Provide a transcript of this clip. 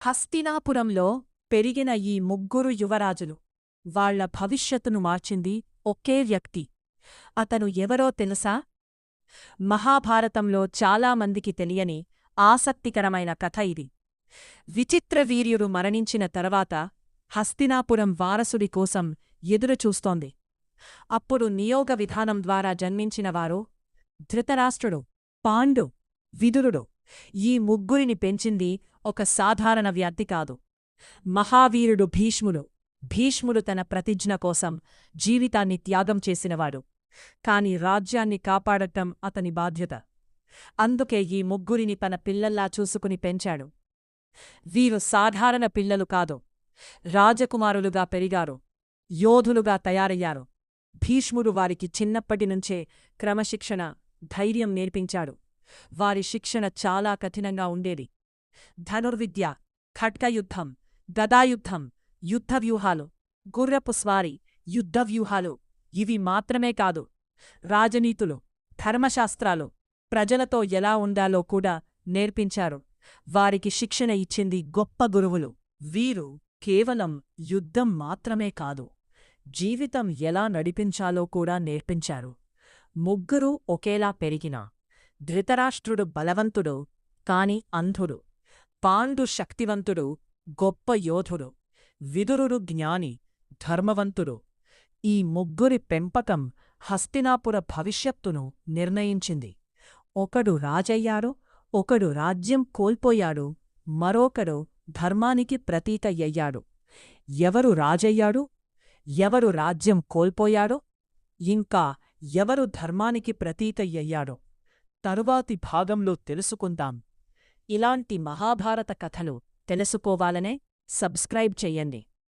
హస్తినాపురంలో పెరిగిన ఈ ముగ్గురు యువరాజులు వాళ్ల భవిష్యత్తును మార్చింది ఒకే వ్యక్తి. అతను ఎవరో తెలుసా? మహాభారతంలో చాలామందికి తెలియని ఆసక్తికరమైన కథ ఇది. విచిత్రవీర్యుడు మరణించిన తర్వాత హస్తినాపురం వారసుడి కోసం ఎదురుచూస్తోంది. అప్పుడు నియోగ విధానం ద్వారా జన్మించినవారు ధృతరాష్ట్రుడు, పాండు, విదురుడు. ఈ ముగ్గురిని పెంచింది ఒక సాధారణ వ్యక్తి కాదు, మహావీరుడు భీష్ముడు. భీష్ముడు తన ప్రతిజ్ఞ కోసం జీవితాన్ని త్యాగం చేసినవాడు. కాని రాజ్యాన్ని కాపాడటం అతని బాధ్యత. అందుకే ఈ ముగ్గురిని తన పిల్లల్లా చూసుకుని పెంచాడు. వీరు సాధారణ పిల్లలు కాదు, రాజకుమారులుగా పెరిగారు, యోధులుగా తయారయ్యారు. భీష్ముడు వారికి చిన్నప్పటినుంచే క్రమశిక్షణ, ధైర్యం నేర్పించాడు. వారి శిక్షణ చాలా కఠినంగా ఉండేది. ధనుర్విద్య, ఖడ్గయుద్ధం, గదాయుద్ధం, యుద్ధవ్యూహాలు, గుర్రపు స్వారీ, యుద్ధవ్యూహాలు ఇవి మాత్రమే కాదు, రాజనీతులు, ధర్మశాస్త్రాలు, ప్రజలతో ఎలా ఉండాలో కూడా నేర్పించారు. వారికి శిక్షణ ఇచ్చింది గొప్ప గురువులు. వీరు కేవలం యుద్ధం మాత్రమే కాదు, జీవితం ఎలా నడిపించాలో కూడా నేర్పించారు. ముగ్గురూ ఒకేలా పెరిగినా ధృతరాష్ట్రుడు బలవంతుడు కాని అంధుడు, పాండు శక్తివంతుడు, గొప్ప యోధుడు, విదురుడు జ్ఞాని, ధర్మవంతుడు. ఈ ముగ్గురి పెంపకం హస్తినాపుర భవిష్యత్తును నిర్ణయించింది. ఒకడు రాజయ్యాడు, ఒకడు రాజ్యం కోల్పోయాడు, మరొకడు ధర్మానికి ప్రతీకయ్యాడు. ఎవరు రాజయ్యాడు, ఎవరు రాజ్యం కోల్పోయాడో, ఇంకా ఎవరు ధర్మానికి ప్రతీకయ్యాడో తరువాతి భాగంలో తెలుసుకుందాం. ఇలాంటి మహాభారత కథలు తెలుసుకోవాలనే సబ్స్క్రైబ్ చెయ్యండి.